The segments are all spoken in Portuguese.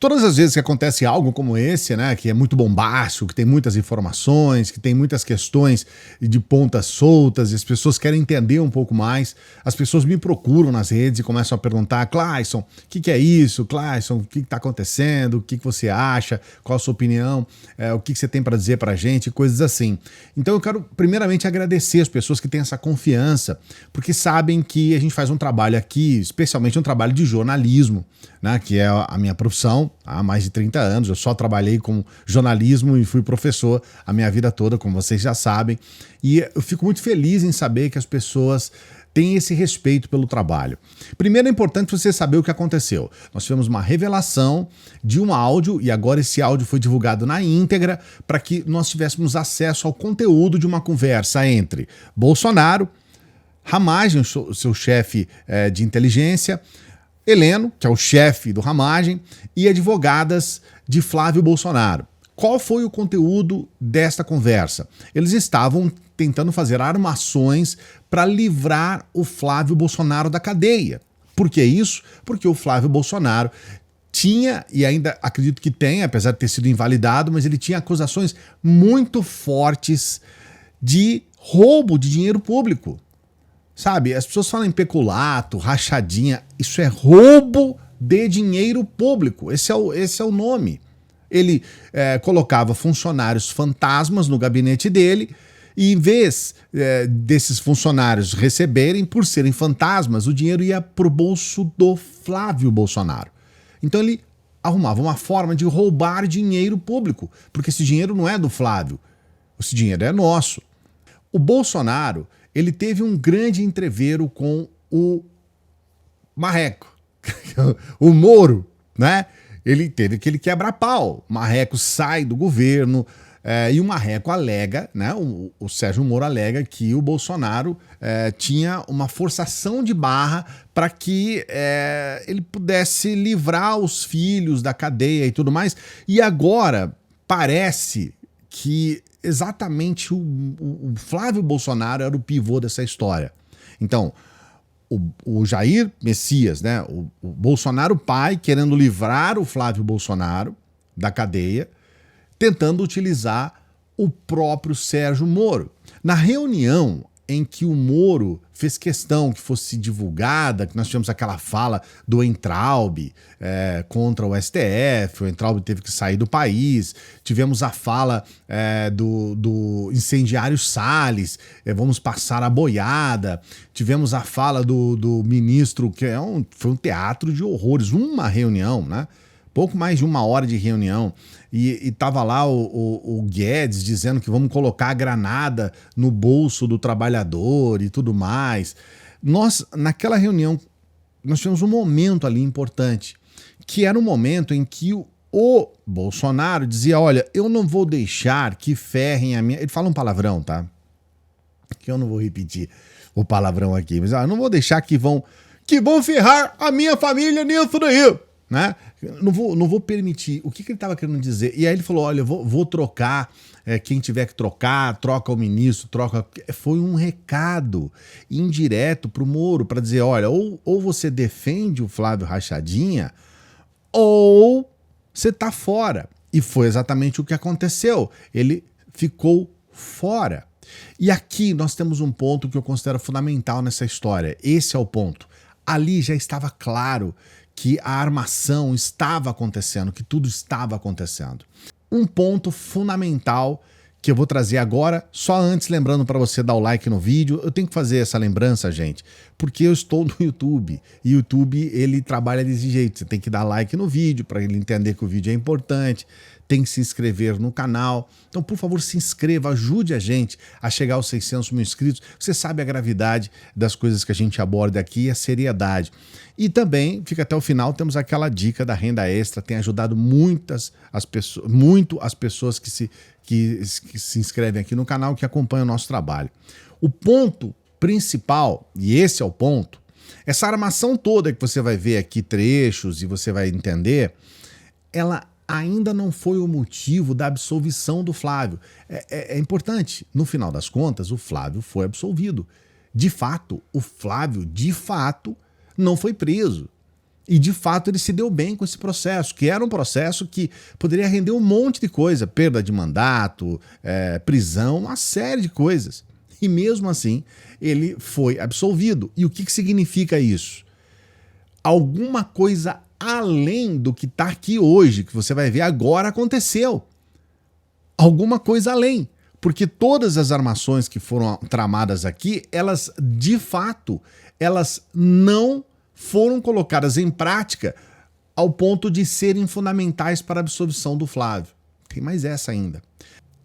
Todas as vezes que acontece algo como esse, né, que é muito bombástico, que tem muitas informações, que tem muitas questões de pontas soltas, e as pessoas querem entender um pouco mais, as pessoas me procuram nas redes e começam a perguntar: Clayson, o que é isso? Clayson, o que está acontecendo? O que você acha? Qual a sua opinião? O que você tem para dizer para a gente? Coisas assim. Então eu quero primeiramente agradecer as pessoas que têm essa confiança, porque sabem que a gente faz um trabalho aqui, especialmente um trabalho de jornalismo, né, que é a minha profissão há mais de 30 anos. Eu só trabalhei com jornalismo e fui professor a minha vida toda, como vocês já sabem. E eu fico muito feliz em saber que as pessoas têm esse respeito pelo trabalho. Primeiro é importante você saber o que aconteceu. Nós tivemos uma revelação de um áudio e agora esse áudio foi divulgado na íntegra para que nós tivéssemos acesso ao conteúdo de uma conversa entre Bolsonaro, Ramagem, o seu chefe de inteligência, Heleno, que é o chefe do Ramagem, e advogadas de Flávio Bolsonaro. Qual foi o conteúdo desta conversa? Eles estavam tentando fazer armações para livrar o Flávio Bolsonaro da cadeia. Por que isso? Porque o Flávio Bolsonaro tinha, e ainda acredito que tem, apesar de ter sido invalidado, mas ele tinha acusações muito fortes de roubo de dinheiro público. Sabe, as pessoas falam em peculato, rachadinha, isso é roubo de dinheiro público, esse é o nome. Ele colocava funcionários fantasmas no gabinete dele e em vez desses funcionários receberem, por serem fantasmas, o dinheiro ia para o bolso do Flávio Bolsonaro. Então ele arrumava uma forma de roubar dinheiro público, porque esse dinheiro não é do Flávio, esse dinheiro é nosso. O Bolsonaro, ele teve um grande entrevero com o Marreco, o Moro, né? Ele teve aquele quebra-pau. Marreco sai do governo e o Marreco alega, né? O Sérgio Moro alega que o Bolsonaro tinha uma forçação de barra para que ele pudesse livrar os filhos da cadeia e tudo mais. E agora parece que exatamente o Flávio Bolsonaro era o pivô dessa história. Então, o Jair Messias, né, o Bolsonaro pai, querendo livrar o Flávio Bolsonaro da cadeia, tentando utilizar o próprio Sérgio Moro. Na reunião em que o Moro fez questão que fosse divulgada, que nós tivemos aquela fala do Weintraub contra o STF, o Weintraub teve que sair do país, tivemos a fala do incendiário Salles, vamos passar a boiada, tivemos a fala do ministro, que foi um teatro de horrores, uma reunião, né? Pouco mais de 1 hora de reunião, e tava lá o Guedes dizendo que vamos colocar a granada no bolso do trabalhador e tudo mais. Nós, naquela reunião, nós tivemos um momento ali importante, que era um momento em que o Bolsonaro dizia: olha, eu não vou deixar que ferrem a minha... Ele fala um palavrão, tá? Que eu não vou repetir o palavrão aqui, mas eu não vou deixar que vão ferrar a minha família nisso daí, né? Não vou permitir. O que ele estava querendo dizer? E aí ele falou: olha, eu vou trocar, quem tiver que trocar, troca o ministro, troca. Foi um recado indireto para o Moro, para dizer: olha, ou você defende o Flávio Rachadinha, ou você tá fora. E foi exatamente o que aconteceu. Ele ficou fora. E aqui nós temos um ponto que eu considero fundamental nessa história. Esse é o ponto. Ali já estava claro que a armação estava acontecendo, que tudo estava acontecendo. Um ponto fundamental que eu vou trazer agora, só antes lembrando para você dar o like no vídeo. Eu tenho que fazer essa lembrança, gente, porque eu estou no YouTube, e o YouTube, ele trabalha desse jeito: você tem que dar like no vídeo para ele entender que o vídeo é importante, tem que se inscrever no canal. Então, por favor, se inscreva, ajude a gente a chegar aos 600 mil inscritos. Você sabe a gravidade das coisas que a gente aborda aqui e a seriedade. E também, fica até o final, temos aquela dica da renda extra, tem ajudado muito as pessoas que se inscrevem aqui no canal, que acompanham o nosso trabalho. O ponto principal, e esse é o ponto, essa armação toda que você vai ver aqui, trechos, e você vai entender, ela ainda não foi o motivo da absolvição do Flávio. É importante, no final das contas, o Flávio foi absolvido. De fato, o Flávio, não foi preso. E, de fato, ele se deu bem com esse processo, que era um processo que poderia render um monte de coisa, perda de mandato, prisão, uma série de coisas. E, mesmo assim, ele foi absolvido. E o que significa isso? Alguma coisa além do que está aqui hoje, que você vai ver agora, aconteceu. Alguma coisa além. Porque todas as armações que foram tramadas aqui, elas, de fato, elas não foram colocadas em prática ao ponto de serem fundamentais para a absolvição do Flávio. Tem mais essa ainda.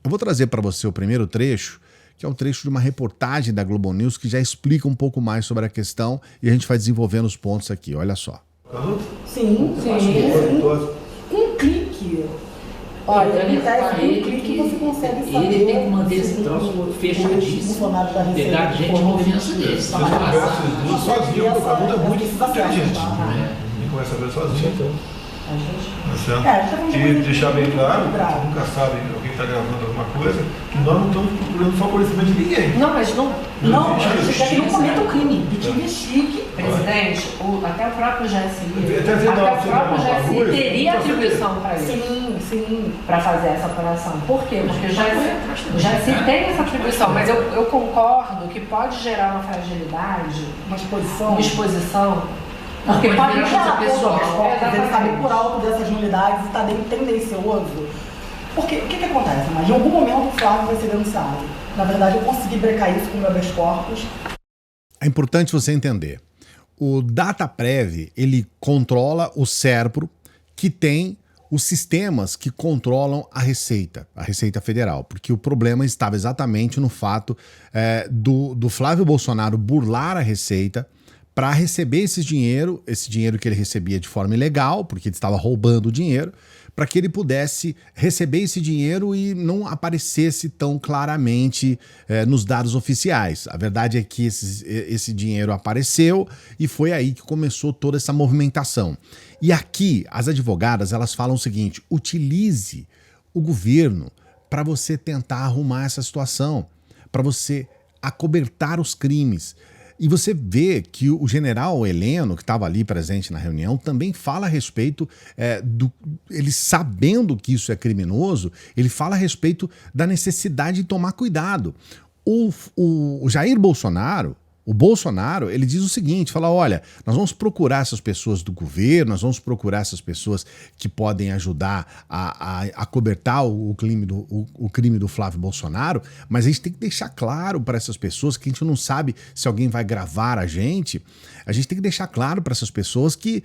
Eu vou trazer para você o primeiro trecho, que é um trecho de uma reportagem da Globo News que já explica um pouco mais sobre a questão e a gente vai desenvolvendo os pontos aqui. Olha só. Sim. Um clique. Olha, ele tá com um clique você consegue saber. Ele tem que manter esse troço fechadíssimo. Pegar gente de confiança dele. Se eu soubesse sozinho, o Facundo é muito inteligente. Ninguém começa a ver sozinho. E deixar bem claro, nunca sabe alguém está gravando alguma coisa, que nós não estamos procurando favorecimento de ninguém. Não, mas não, a gente quer que não cometa o crime, que te investigue. Presidente, até o próprio GSI teria atribuição para isso. Sim. Para fazer essa operação. Por quê? Porque o GSI tem essa atribuição, mas eu concordo que pode gerar uma fragilidade, uma exposição. Porque pode gerar pessoal. Ele sabe por alto dessas nulidades e está tendencioso. Porque o que acontece? Mas em algum momento o Flávio vai ser denunciado. Na verdade, eu consegui brecar isso com o meu habeas corpus. É importante você entender. O DataPrev, ele controla o SERPRO, que tem os sistemas que controlam a Receita Federal, porque o problema estava exatamente no fato do Flávio Bolsonaro burlar a Receita para receber esse dinheiro que ele recebia de forma ilegal, porque ele estava roubando o dinheiro, para que ele pudesse receber esse dinheiro e não aparecesse tão claramente nos dados oficiais. A verdade é que esse dinheiro apareceu e foi aí que começou toda essa movimentação. E aqui, as advogadas, elas falam o seguinte: utilize o governo para você tentar arrumar essa situação, para você acobertar os crimes. E você vê que o general Heleno, que estava ali presente na reunião, também fala a respeito ele sabendo que isso é criminoso, ele fala a respeito da necessidade de tomar cuidado. O Jair Bolsonaro, ele diz o seguinte, fala, olha, nós vamos procurar essas pessoas do governo, nós vamos procurar essas pessoas que podem ajudar a cobertar o crime do Flávio Bolsonaro, mas a gente tem que deixar claro para essas pessoas que a gente não sabe se alguém vai gravar a gente tem que deixar claro para essas pessoas que,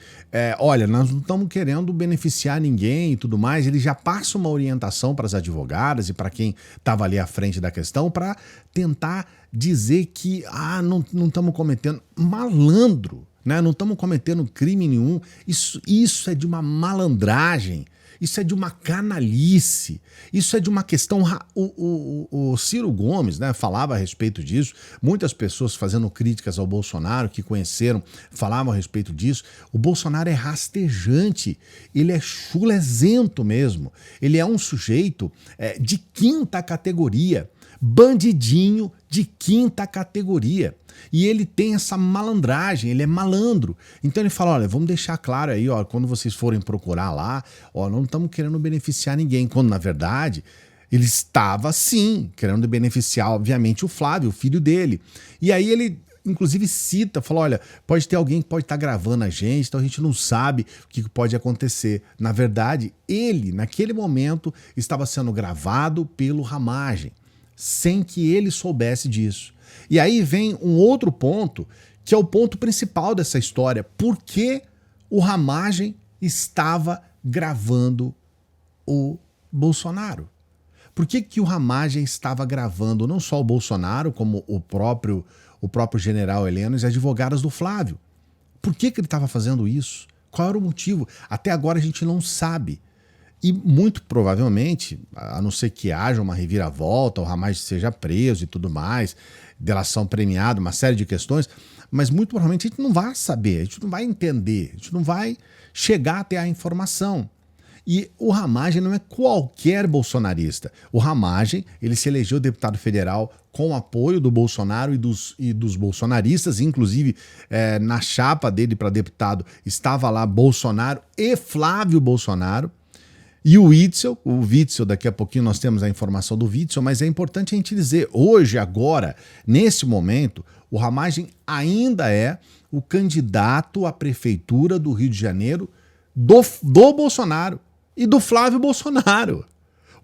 olha, nós não estamos querendo beneficiar ninguém e tudo mais. Ele já passa uma orientação para as advogadas e para quem estava ali à frente da questão para tentar dizer que não estamos cometendo malandro, né? Não estamos cometendo crime nenhum. Isso é de uma malandragem, isso é de uma canalice, isso é de uma questão... O Ciro Gomes, né, falava a respeito disso, muitas pessoas fazendo críticas ao Bolsonaro que conheceram falavam a respeito disso. O Bolsonaro é rastejante, ele é chulezento mesmo, ele é um sujeito de quinta categoria, bandidinho de quinta categoria. E ele tem essa malandragem, ele é malandro. Então ele fala, olha, vamos deixar claro aí, ó, quando vocês forem procurar lá, ó, não estamos querendo beneficiar ninguém, quando na verdade ele estava sim querendo beneficiar, obviamente, o Flávio, o filho dele. E aí ele inclusive cita, fala, olha, pode ter alguém que pode estar gravando a gente, então a gente não sabe o que pode acontecer. Na verdade, ele, naquele momento, estava sendo gravado pelo Ramagem, sem que ele soubesse disso. E aí vem um outro ponto, que é o ponto principal dessa história. Por que o Ramagem estava gravando o Bolsonaro? Por que o Ramagem estava gravando não só o Bolsonaro, como o próprio general Heleno e as advogadas do Flávio? Por que ele estava fazendo isso? Qual era o motivo? Até agora a gente não sabe. E muito provavelmente, a não ser que haja uma reviravolta, o Ramagem seja preso e tudo mais, delação premiada, uma série de questões, mas muito provavelmente a gente não vai saber, a gente não vai entender, a gente não vai chegar até a informação. E o Ramagem não é qualquer bolsonarista. O Ramagem, ele se elegeu deputado federal com o apoio do Bolsonaro e dos bolsonaristas, inclusive na chapa dele para deputado estava lá Bolsonaro e Flávio Bolsonaro. E o Witzel, daqui a pouquinho nós temos a informação do Witzel, mas é importante a gente dizer, hoje, agora, nesse momento, o Ramagem ainda é o candidato à prefeitura do Rio de Janeiro do Bolsonaro e do Flávio Bolsonaro.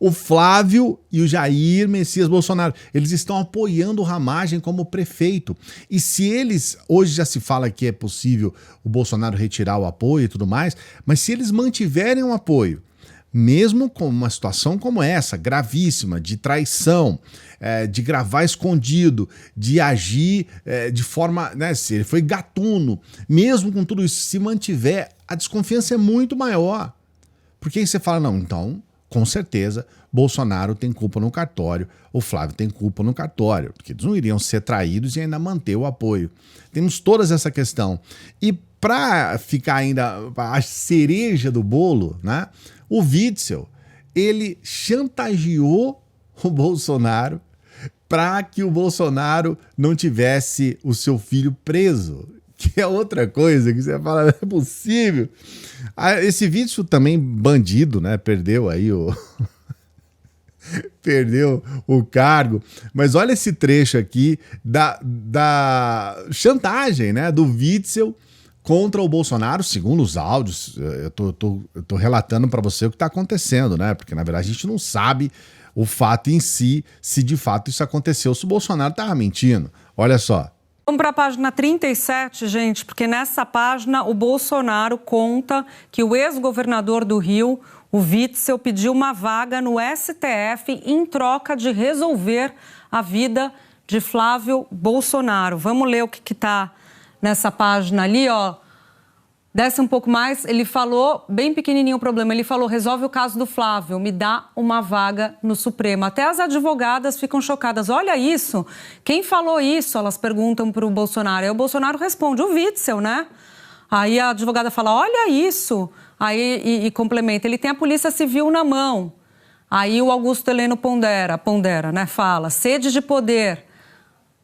O Flávio e o Jair Messias Bolsonaro, eles estão apoiando o Ramagem como prefeito. E se eles, hoje já se fala que é possível o Bolsonaro retirar o apoio e tudo mais, mas se eles mantiverem o apoio, mesmo com uma situação como essa, gravíssima, de traição, de gravar escondido, de agir de forma, né, se ele foi gatuno, mesmo com tudo isso, se mantiver, a desconfiança é muito maior. Porque aí você fala, não, então, com certeza, Bolsonaro tem culpa no cartório, o Flávio tem culpa no cartório, porque eles não iriam ser traídos e ainda manter o apoio. Temos toda essa questão. E para ficar ainda a cereja do bolo, né, o Witzel, ele chantageou o Bolsonaro para que o Bolsonaro não tivesse o seu filho preso. Que é outra coisa que você fala, não é possível. Esse Witzel também bandido, né? Perdeu aí perdeu o cargo. Mas olha esse trecho aqui da chantagem, né? Do Witzel contra o Bolsonaro, segundo os áudios. Eu tô relatando para você o que está acontecendo, né? Porque, na verdade, a gente não sabe o fato em si, se de fato isso aconteceu, se o Bolsonaro estava mentindo. Olha só. Vamos para a página 37, gente, porque nessa página o Bolsonaro conta que o ex-governador do Rio, o Witzel, pediu uma vaga no STF em troca de resolver a vida de Flávio Bolsonaro. Vamos ler o que está nessa página ali, ó. Desce um pouco mais, ele falou, bem pequenininho o problema, ele falou, resolve o caso do Flávio, me dá uma vaga no Supremo. Até as advogadas ficam chocadas, olha isso, quem falou isso? Elas perguntam para o Bolsonaro, aí o Bolsonaro responde, o Witzel, né? Aí a advogada fala, olha isso, aí e complementa, ele tem a Polícia Civil na mão. Aí o Augusto Heleno pondera, né, fala, sede de poder.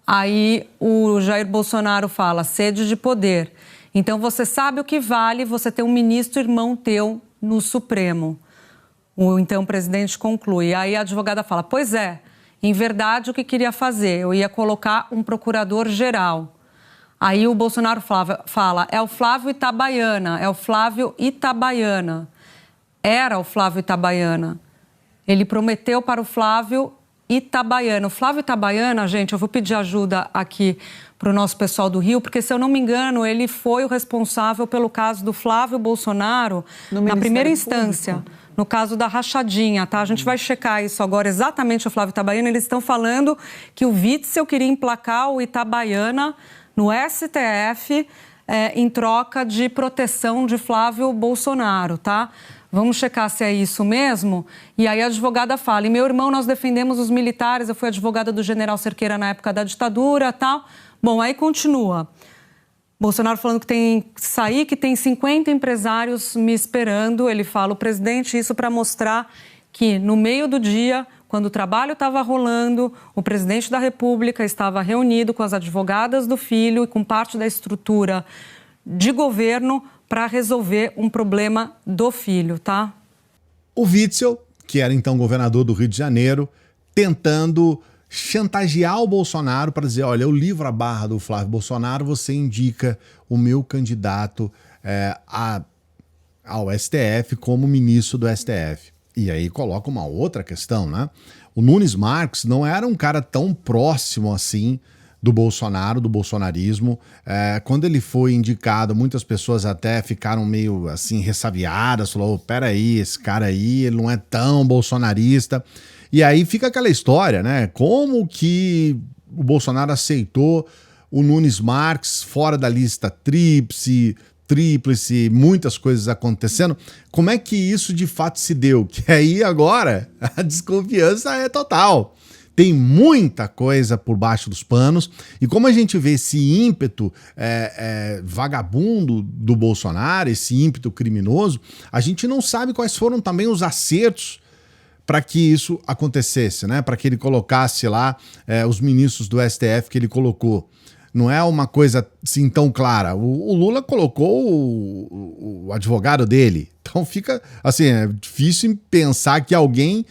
Aí o Jair Bolsonaro fala, sede de poder. Então, você sabe o que vale você ter um ministro irmão teu no Supremo. O então presidente conclui. Aí a advogada fala, pois é, em verdade o que queria fazer? Eu ia colocar um procurador-geral. Aí o Bolsonaro fala, é o Flávio Itabaiana, é o Flávio Itabaiana. Era o Flávio Itabaiana. Ele prometeu para o Flávio Itabaiana. O Flávio Itabaiana, gente, eu vou pedir ajuda aqui para o nosso pessoal do Rio, porque, se eu não me engano, ele foi o responsável pelo caso do Flávio Bolsonaro na primeira instância, no caso da rachadinha, tá? A gente vai checar isso agora, exatamente o Flávio Itabaiana. Eles estão falando que o Witzel queria emplacar o Itabaiana no STF em troca de proteção de Flávio Bolsonaro, tá? Vamos checar se é isso mesmo. E aí a advogada fala, e meu irmão, nós defendemos os militares, eu fui advogada do general Cerqueira na época da ditadura, tal. Bom, aí continua. Bolsonaro falando que tem que sair, que tem 50 empresários me esperando. Ele fala, o presidente, isso para mostrar que no meio do dia, quando o trabalho estava rolando, o presidente da República estava reunido com as advogadas do filho e com parte da estrutura de governo para resolver um problema do filho, tá? O Witzel, que era então governador do Rio de Janeiro, tentando chantagear o Bolsonaro para dizer, olha, eu livro a barra do Flávio Bolsonaro, você indica o meu candidato ao STF como ministro do STF. E aí coloca uma outra questão, né? O Nunes Marques não era um cara tão próximo assim do Bolsonaro, do bolsonarismo. Quando ele foi indicado, muitas pessoas até ficaram meio assim ressabiadas, falou, peraí, esse cara aí, ele não é tão bolsonarista. E aí fica aquela história, né? Como que o Bolsonaro aceitou o Nunes Marques fora da lista tríplice, muitas coisas acontecendo. Como é que isso de fato se deu? Que aí agora a desconfiança é total. Tem muita coisa por baixo dos panos, e como a gente vê esse ímpeto vagabundo do Bolsonaro, esse ímpeto criminoso, a gente não sabe quais foram também os acertos para que isso acontecesse, né? Para que ele colocasse lá os ministros do STF que ele colocou. Não é uma coisa assim tão clara. O Lula colocou o advogado dele. Então fica assim, é difícil pensar que alguém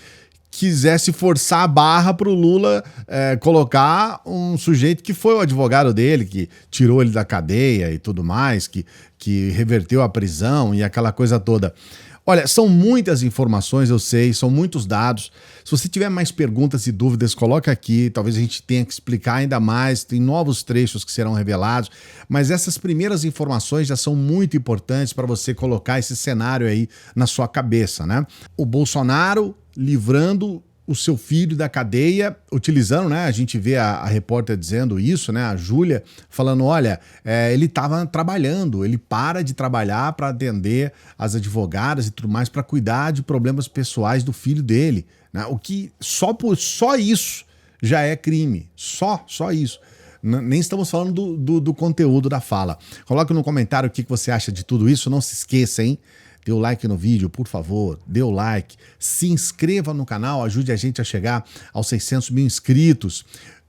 quisesse forçar a barra para o Lula colocar um sujeito que foi o advogado dele, que tirou ele da cadeia e tudo mais, que reverteu a prisão e aquela coisa toda. Olha, são muitas informações, eu sei, são muitos dados. Se você tiver mais perguntas e dúvidas, coloca aqui. Talvez a gente tenha que explicar ainda mais. Tem novos trechos que serão revelados. Mas essas primeiras informações já são muito importantes para você colocar esse cenário aí na sua cabeça, né? O Bolsonaro livrando o seu filho da cadeia, utilizando, né? A gente vê a repórter dizendo isso, né? A Júlia falando, olha, ele estava trabalhando, ele para de trabalhar para atender as advogadas e tudo mais, para cuidar de problemas pessoais do filho dele, né? O que só isso já é crime, só isso. Nem estamos falando do conteúdo da fala. Coloque no comentário o que você acha de tudo isso, não se esqueça, hein? Dê o like no vídeo, por favor, dê o like, se inscreva no canal, ajude a gente a chegar aos 600 mil inscritos.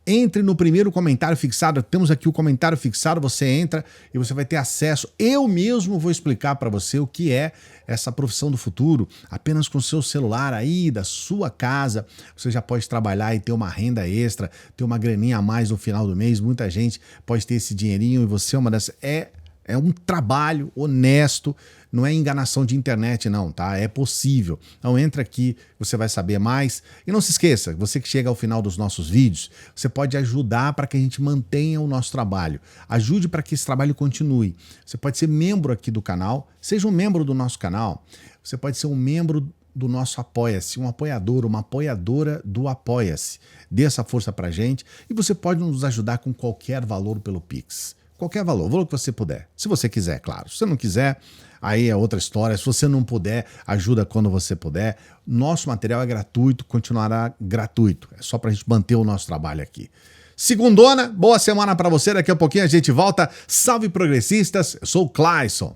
Entre no primeiro comentário fixado, temos aqui o comentário fixado, você entra e você vai ter acesso. Eu mesmo vou explicar para você o que é essa profissão do futuro. Apenas com o seu celular aí, da sua casa, você já pode trabalhar e ter uma renda extra, ter uma graninha a mais no final do mês. Muita gente pode ter esse dinheirinho e você é uma dessas... É um trabalho honesto, não é enganação de internet não, tá? É possível. Então entra aqui, você vai saber mais. E não se esqueça, você que chega ao final dos nossos vídeos, você pode ajudar para que a gente mantenha o nosso trabalho. Ajude para que esse trabalho continue. Você pode ser membro aqui do canal, seja um membro do nosso canal. Você pode ser um membro do nosso Apoia-se, um apoiador, uma apoiadora do Apoia-se. Dê essa força pra gente e você pode nos ajudar com qualquer valor pelo Pix. Qualquer valor, o valor que você puder. Se você quiser, claro. Se você não quiser, aí é outra história. Se você não puder, ajuda quando você puder. Nosso material é gratuito, continuará gratuito. É só pra gente manter o nosso trabalho aqui. Segundona, boa semana pra você. Daqui a pouquinho a gente volta. Salve progressistas, eu sou o Clayson.